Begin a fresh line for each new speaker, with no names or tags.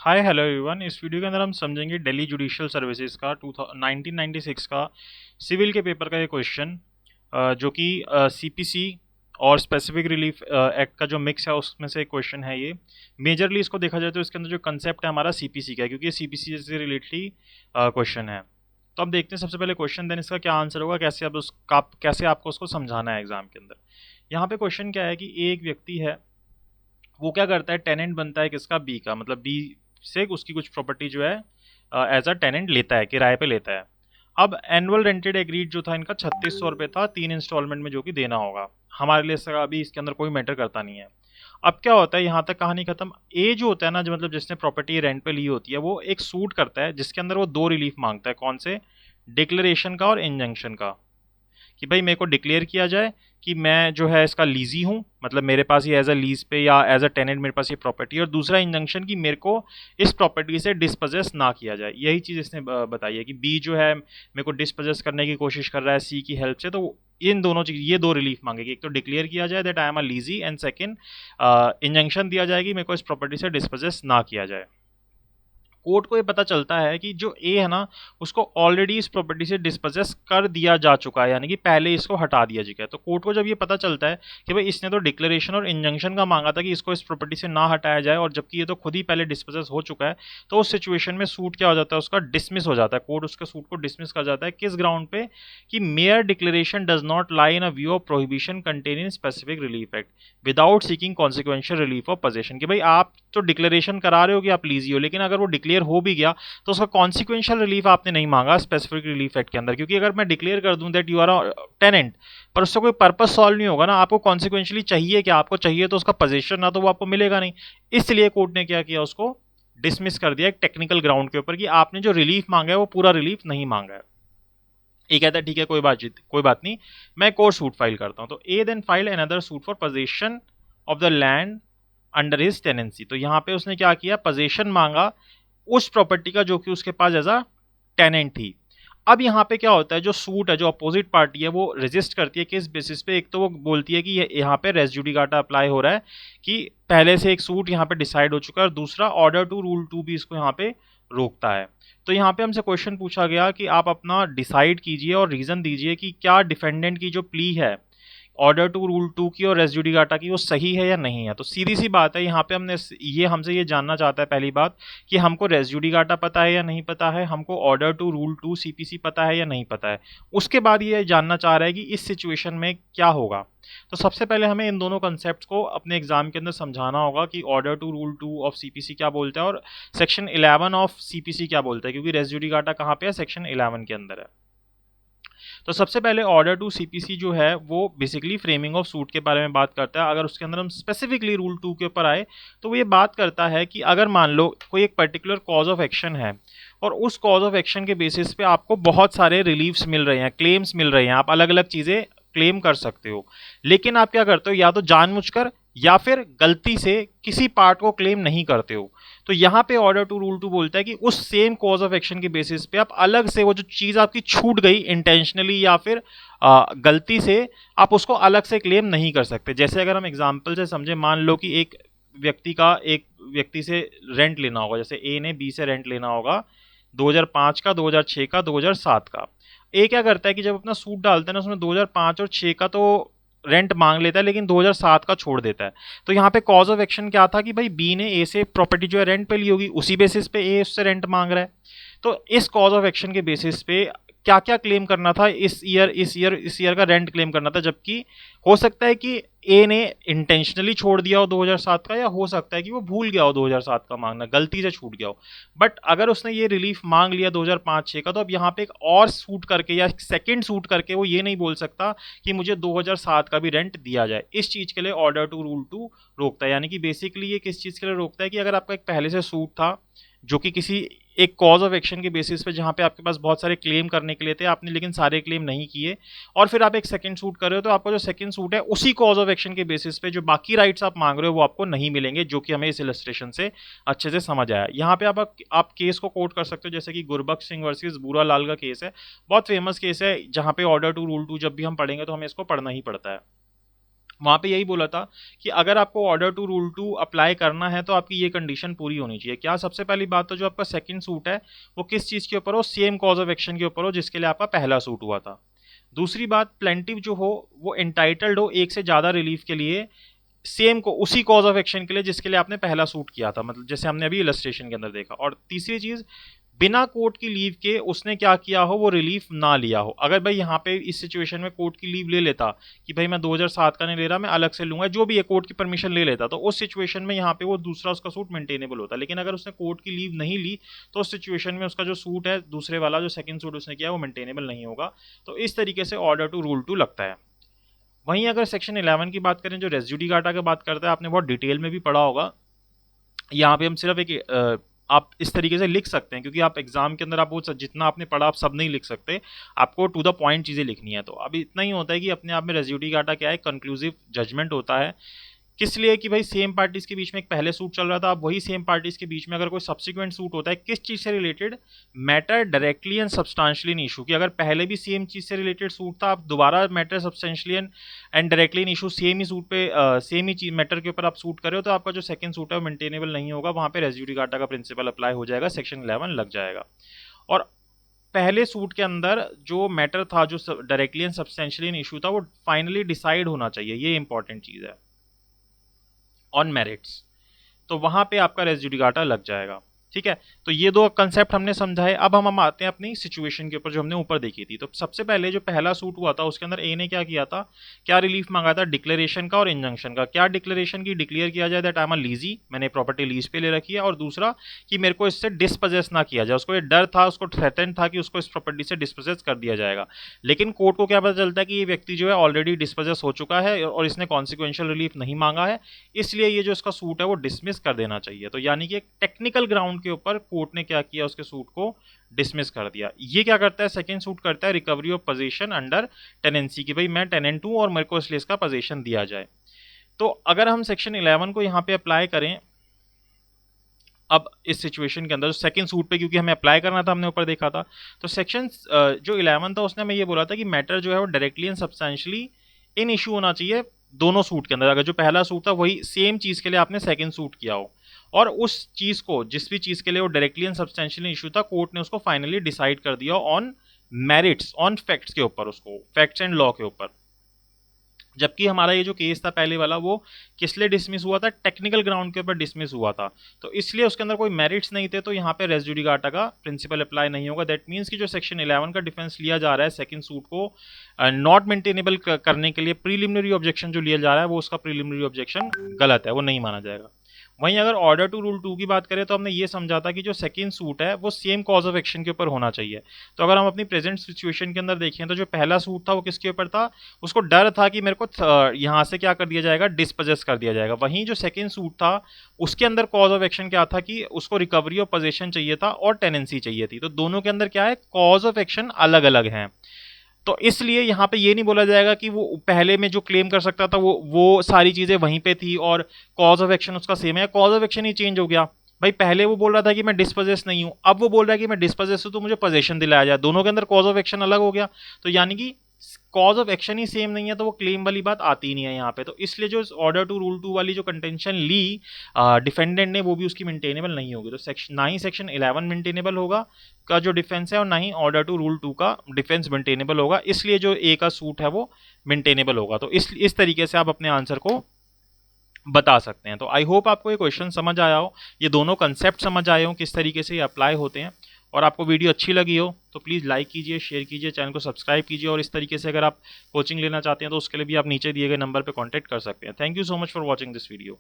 Hi hello everyone. इस video के अंदर हम समझेंगे दिल्ली जुडिशियल सर्विसेज का 1996 का सिविल के पेपर का ये क्वेश्चन, जो कि सीपीसी और स्पेसिफिक रिलीफ एक्ट का जो मिक्स है उसमें से एक क्वेश्चन है। ये मेजरली इसको देखा जाए तो इसके अंदर जो कंसेप्ट है हमारा सीपीसी का है, क्योंकि ये सीपीसी से रिलेटेड क्वेश्चन है। तो हम देखते हैं सबसे पहले क्वेश्चन, देन इसका क्या आंसर होगा, कैसे आपको उसको समझाना है एग्जाम के अंदर। यहाँ पे क्वेश्चन क्या है कि एक व्यक्ति है, वो क्या करता है, टेनेंट बनता है किसका, बी का, मतलब बी से उसकी कुछ प्रॉपर्टी जो है एज अ टेनेंट लेता है, किराए पे लेता है। अब एनुअल रेंटेड एग्रीड जो था इनका 3600 रुपये था, 3 इंस्टॉलमेंट में जो कि देना होगा। हमारे लिए इसका अभी इसके अंदर कोई मैटर करता नहीं है। अब क्या होता है, यहाँ तक कहानी खत्म। ए जो होता है ना, जो मतलब जिसने प्रॉपर्टी रेंट पे ली होती है, वो एक सूट करता है जिसके अंदर वो दो रिलीफ मांगता है। कौन से? डिक्लेरेशन का और इंजंक्शन का। कि भाई मेरे को डिक्लेयर किया जाए कि मैं जो है इसका लीजी हूँ, मतलब मेरे पास ये एज अ लीज पे या एज अ टेनेंट मेरे पास ये प्रॉपर्टी है। और दूसरा इंजंक्शन कि मेरे को इस प्रॉपर्टी से डिस्पोजेस ना किया जाए। यही चीज़ इसने बताई है कि बी जो है मेरे को डिस्पोजेस करने की कोशिश कर रहा है सी की हेल्प से। तो इन दोनों चीज, ये दो रिलीफ मांगेगी। एक तो डिक्लेयर किया जाए that I am a lessee, and second injunction दिया जाएगी मेरे को इस प्रॉपर्टी से डिस्पोजेस ना किया जाए। कोर्ट को ये पता चलता है कि जो ए है ना, उसको ऑलरेडी इस प्रॉपर्टी से डिस्पोजेस कर दिया जा चुका है, यानी कि पहले इसको हटा दिया चुका है। तो कोर्ट को जब ये पता चलता है कि भाई इसने तो डिक्लेरेशन और इंजंक्शन का मांगा था कि इसको इस प्रॉपर्टी से ना हटाया जाए, और जबकि ये तो खुद ही पहले डिस्पोजेस हो चुका है, तो उस सिचुएशन में सूट क्या हो जाता है, उसका डिसमिस हो जाता है। कोर्ट उसके सूट को डिसमिस कर जाता है। किस ग्राउंड पे? कि mayor declaration does not lie in a view of prohibition contain in specific relief act without seeking consequential relief of possession. कि भाई आप तो डिक्लेरेशन करा रहे हो कि आप लीजी हो, लेकिन अगर वो डिक्लेयर हो भी गया तो उसका कॉन्सिक्वेंशियल रिलीफ आपने नहीं मांगा स्पेसिफिक रिलीफ एक्ट के अंदर। क्योंकि अगर मैं डिक्लेयर कर दूं that you are a tenant, पर उससे कोई पर्पस सॉल्व नहीं होगा ना। आपको कॉन्सिक्वेंशियली चाहिए क्या? आपको चाहिए तो उसका पोजीशन, ना तो वो आपको मिलेगा नहीं। इसलिए कोर्ट ने क्या किया, उसको डिसमिस कर दिया एक टेक्निकल ग्राउंड के ऊपर कि आपने जो रिलीफ मांगा है वो पूरा रिलीफ नहीं मांगा है। ये कहता है ठीक है, कोई बात नहीं, मैं एक और सूट फाइल करता हूं। तो a then file another suit for possession of the land under his tenancy. तो यहां पे उसने क्या किया, पोजीशन मांगा उस प्रॉपर्टी का जो कि उसके पास एज अ टेनेंट थी। अब यहाँ पे क्या होता है, जो सूट है, जो अपोजिट पार्टी है, वो रजिस्ट करती है किस बेसिस पे? एक तो वो बोलती है कि यहाँ पे रेस जुडिकाटा अप्लाई हो रहा है, कि पहले से एक सूट यहाँ पे डिसाइड हो चुका है, और दूसरा ऑर्डर टू रूल 2 भी इसको यहाँ पे रोकता है। तो यहाँ पे हमसे क्वेश्चन पूछा गया कि आप अपना डिसाइड कीजिए और रीजन दीजिए कि क्या डिफेंडेंट की जो प्ली है ऑर्डर टू रूल 2 की और रेस जुडिकाटा की, वो सही है या नहीं है। तो सीधी सी बात है, यहाँ पे हमसे ये जानना चाहता है पहली बात कि हमको रेस जुडिकाटा पता है या नहीं पता है, हमको ऑर्डर टू रूल 2 सीपीसी पता है या नहीं पता है। उसके बाद ये जानना चाह रहा है कि इस सिचुएशन में क्या होगा। तो सबसे पहले हमें इन दोनों कंसेप्ट को अपने एग्जाम के अंदर समझाना होगा कि order two rule 2 of CPC क्या बोलता है और सेक्शन 11 ऑफ सीपीसी क्या बोलता है, क्योंकि रेस जुडिकाटा कहाँ पे है, सेक्शन 11 के अंदर है। तो सबसे पहले ऑर्डर टू सीपीसी जो है वो बेसिकली फ्रेमिंग ऑफ सूट के बारे में बात करता है। अगर उसके अंदर हम स्पेसिफिकली रूल 2 के ऊपर आए तो वो ये बात करता है कि अगर मान लो कोई एक पर्टिकुलर कॉज ऑफ एक्शन है, और उस कॉज ऑफ एक्शन के बेसिस पे आपको बहुत सारे रिलीफ्स मिल रहे हैं, क्लेम्स मिल रहे हैं, आप अलग अलग चीजें क्लेम कर सकते हो, लेकिन आप क्या करते हो, या तो जानबूझकर या फिर गलती से किसी पार्ट को क्लेम नहीं करते हो। तो यहाँ पे ऑर्डर टू रूल 2 बोलता है कि उस सेम कॉज ऑफ एक्शन के बेसिस पे आप अलग से वो जो चीज आपकी छूट गई इंटेंशनली या फिर गलती से, आप उसको अलग से क्लेम नहीं कर सकते। जैसे अगर हम एग्जांपल से समझे, मान लो कि एक व्यक्ति से रेंट लेना होगा, जैसे ए ने बी से रेंट लेना होगा 2005 का, 2006 का, 2007 का। ए क्या करता है कि जब अपना सूट डालता है ना, उसमें 2005 और 6 का तो रेंट मांग लेता है, लेकिन 2007 का छोड़ देता है। तो यहाँ पे कॉज ऑफ एक्शन क्या था कि भाई बी ने ए से प्रॉपर्टी जो है रेंट पे ली होगी, उसी बेसिस पे ए उससे रेंट मांग रहा है। तो इस कॉज ऑफ एक्शन के बेसिस पे क्या क्या क्लेम करना था, इस ईयर का रेंट क्लेम करना था। जबकि हो सकता है कि ए ने इंटेंशनली छोड़ दिया हो 2007 का, या हो सकता है कि वो भूल गया हो 2007 का मांगना, गलती से छूट गया हो। बट अगर उसने ये रिलीफ मांग लिया 2005-6 का, तो अब यहाँ पे एक और सूट करके या सेकंड सूट करके वो ये नहीं बोल सकता कि मुझे 2007 का भी रेंट दिया जाए। इस चीज के लिए ऑर्डर टू रूल 2 रोकता है। यानी कि बेसिकली ये किस चीज के लिए रोकता है कि अगर आपका एक पहले से सूट था जो कि किसी एक कॉज ऑफ एक्शन के बेसिस पे, जहां पे आपके पास बहुत सारे क्लेम करने के लिए थे, आपने लेकिन सारे क्लेम नहीं किए, और फिर आप एक सेकंड सूट कर रहे हो, तो आपका जो सेकंड सूट है उसी कॉज ऑफ एक्शन के बेसिस पे जो बाकी राइट्स आप मांग रहे हो वो आपको नहीं मिलेंगे, जो कि हमें इस इलस्ट्रेशन से अच्छे से समझ आया। यहाँ पे आप केस को कोट कर सकते हो, जैसे कि गुरबख्श सिंह वर्सेस बूरा लाल का केस है, बहुत फेमस केस है, जहां पे ऑर्डर टू रूल 2 जब भी हम पढ़ेंगे तो हमें इसको पढ़ना ही पड़ता है। वहाँ पे यही बोला था कि अगर आपको ऑर्डर टू रूल 2 अप्लाई करना है तो आपकी ये कंडीशन पूरी होनी चाहिए। क्या? सबसे पहली बात तो जो आपका सेकंड सूट है वो किस चीज़ के ऊपर हो? सेम कॉज ऑफ एक्शन के ऊपर हो जिसके लिए आपका पहला सूट हुआ था। दूसरी बात, प्लेंटिव जो हो वो एंटाइटल्ड हो एक से ज़्यादा रिलीफ के लिए सेम को उसी कॉज ऑफ एक्शन के लिए जिसके लिए आपने पहला सूट किया था, मतलब जैसे हमने अभी इलस्ट्रेशन के अंदर देखा। और तीसरी चीज़, बिना कोर्ट की लीव के उसने क्या किया हो, वो रिलीफ ना लिया हो। अगर भाई यहाँ पे इस सिचुएशन में कोर्ट की लीव ले लेता कि भाई मैं 2007 का नहीं ले रहा, मैं अलग से लूंगा, जो भी है कोर्ट की परमिशन ले लेता, तो उस सिचुएशन में यहाँ पे वो दूसरा उसका सूट मेंटेनेबल होता। लेकिन अगर उसने कोर्ट की लीव नहीं ली तो उस सिचुएशन में उसका जो सूट है दूसरे वाला, जो सेकंड सूट उसने किया, वो मेंटेनेबल नहीं होगा। तो इस तरीके से ऑर्डर टू रूल 2 लगता है। वहीं अगर सेक्शन 11 की बात करें जो रेस जुडिकाटा की बात करता है, आपने बहुत डिटेल में भी पढ़ा होगा। यहाँ पे हम सिर्फ एक आप इस तरीके से लिख सकते हैं, क्योंकि आप एग्जाम के अंदर आप वो जितना आपने पढ़ा आप सब नहीं लिख सकते, आपको टू द पॉइंट चीज़ें लिखनी है। तो अभी इतना ही होता है कि अपने आप में रेस जुडिकाटा क्या है, कंक्लूसिव जजमेंट होता है। किस लिए? कि भाई सेम पार्टीज के बीच में एक पहले सूट चल रहा था, अब वही सेम पार्टीज के बीच में अगर कोई सब्सिक्वेंट सूट होता है, किस चीज से related? Matter directly and substantially in issue. कि अगर पहले भी सेम चीज से रिलेटेड सूट था, आप दोबारा matter substantially and directly in issue same he suit पे सेम ही चीज मैटर के ऊपर आप सूट कर रहे हो, तो आपका जो सेकंड सूट है वो मेंटेनेबल नहीं होगा। वहां पे रेस जुडिकाटा का प्रिंसिपल अप्लाई हो जाएगा, सेक्शन 11 लग जाएगा। और पहले सूट के अंदर जो मैटर था, जो directly and substantially in issue था, वो फाइनली डिसाइड होना चाहिए, ये इंपॉर्टेंट चीज है, ऑन मेरिट्स। तो वहां पे आपका रेस जुडिकाटा लग जाएगा। ठीक है, तो ये दो कंसेप्ट हमने समझाए। अब हम आते हैं अपनी सिचुएशन के ऊपर जो हमने ऊपर देखी थी। तो सबसे पहले जो पहला सूट हुआ था उसके अंदर ए ने क्या किया था, क्या रिलीफ मांगा था? डिक्लेरेशन का और इंजंक्शन का। क्या डिक्लेरेशन की? डिक्लेयर किया जाए दैट आई एम अ लीजी, मैंने प्रॉपर्टी लीज पे ले रखी है। और दूसरा कि मेरे को इससे डिस्पोजेस ना किया जाए। उसको ये डर था, उसको थ्रेटन था कि उसको इस प्रॉपर्टी से डिस्पोजेस कर दिया जाएगा। लेकिन कोर्ट को क्या पता चलता है कि ये व्यक्ति जो है ऑलरेडी डिस्पोजेस हो चुका है और इसने कॉन्सिक्वेंशियल रिलीफ नहीं मांगा है, इसलिए ये जो इसका सूट है वो डिसमिस कर देना चाहिए। तो यानी कि एक टेक्निकल ग्राउंड के ऊपर कोर्ट ने क्या किया, उसके सूट को डिसमिस कर दिया। ये क्या करता है? सेकंड सूट करता है recovery of position under tenancy, की भाई मैं टेनेंट हूं और मेरे को इसलिए इसका पोजीशन दिया जाए। तो अगर हम सेक्शन 11 को यहाँ पे अप्लाई करें अब इस सिचुएशन के अंदर सेकंड सूट पे, क्योंकि हमें अप्लाई करना था, हमने ऊपर देखा था, तो सेक्शन जो 11 था उसने हमें ये बोला था कि मैटर जो है वो directly and substantially in issue होना चाहिए दोनों सूट के अंदर। अगर जो पहला सूट था वही सेम चीज के लिए आपने सेकंड सूट किया हो, और उस चीज को, जिस भी चीज के लिए वो डायरेक्टली एंड सब्सटेंशियली इशू था, कोर्ट ने उसको फाइनली डिसाइड कर दिया ऑन मेरिट्स, ऑन फैक्ट्स के ऊपर, उसको फैक्ट्स एंड लॉ के ऊपर। जबकि हमारा ये जो केस था पहले वाला, वो किस लिए डिसमिस हुआ था? टेक्निकल ग्राउंड के ऊपर डिसमिस हुआ था, तो इसलिए उसके अंदर कोई मेरिट्स नहीं थे, तो यहाँ पे रेस जुडिकाटा का प्रिंसिपल अप्लाई नहीं होगा। दैट मीन्स कि जो सेक्शन 11 का डिफेंस लिया जा रहा है सेकंड सूट को नॉट मेंटेनेबल करने के लिए, प्रीलिमिनरी ऑब्जेक्शन जो लिया जा रहा है, वो उसका प्रीलिमिनरी ऑब्जेक्शन गलत है, वो नहीं माना जाएगा। वहीं अगर ऑर्डर टू रूल 2 की बात करें तो हमने ये समझा था कि जो सेकंड सूट है वो सेम कॉज ऑफ एक्शन के ऊपर होना चाहिए। तो अगर हम अपनी प्रेजेंट सिचुएशन के अंदर देखें तो जो पहला सूट था वो किसके ऊपर था? उसको डर था कि मेरे को यहाँ से क्या कर दिया जाएगा, डिस्पोजेस कर दिया जाएगा। वहीं जो सेकंड सूट था उसके अंदर कॉज ऑफ एक्शन क्या था कि उसको रिकवरी ऑफ पोजेशन चाहिए था और टेनेंसी चाहिए थी। तो दोनों के अंदर क्या है, कॉज ऑफ एक्शन अलग अलग हैं। तो इसलिए यहाँ पे ये नहीं बोला जाएगा कि वो पहले में जो क्लेम कर सकता था वो सारी चीजें वहीं पे थी और कॉज ऑफ एक्शन उसका सेम है। Cause of action he change हो गया। भाई पहले वो बोल रहा था कि मैं डिस्पोजेस नहीं हूं, अब वो बोल रहा है कि मैं डिस्पोजेस हूं तो मुझे पोजेशन दिलाया जाए। दोनों के अंदर कॉज ऑफ एक्शन अलग हो गया, तो यानी कि cause of action he same नहीं है, तो वो क्लेम वाली बात आती ही नहीं है यहाँ पे। तो इसलिए जो ऑर्डर टू रूल 2 वाली जो कंटेंशन ली डिफेंडेंट ने, वो भी उसकी मेंटेनेबल नहीं होगी। तो सेक्शन ना ही सेक्शन 11 मेंटेनेबल होगा का जो डिफेंस है, और ना ही ऑर्डर टू रूल 2 का डिफेंस मेंटेनेबल होगा। इसलिए जो ए का सूट है वो मेंटेनेबल होगा। तो इस तरीके से आप अपने आंसर को बता सकते हैं। तो आई होप आपको ये क्वेश्चन समझ आया हो, ये दोनों कंसेप्ट समझ आए हो, किस तरीके से ये अप्लाई होते हैं। और आपको वीडियो अच्छी लगी हो तो प्लीज़ लाइक कीजिए, शेयर कीजिए, चैनल को सब्सक्राइब कीजिए। और इस तरीके से अगर आप कोचिंग लेना चाहते हैं तो उसके लिए भी आप नीचे दिए गए नंबर पर कॉन्टैक्ट कर सकते हैं। Thank you so much for watching this video.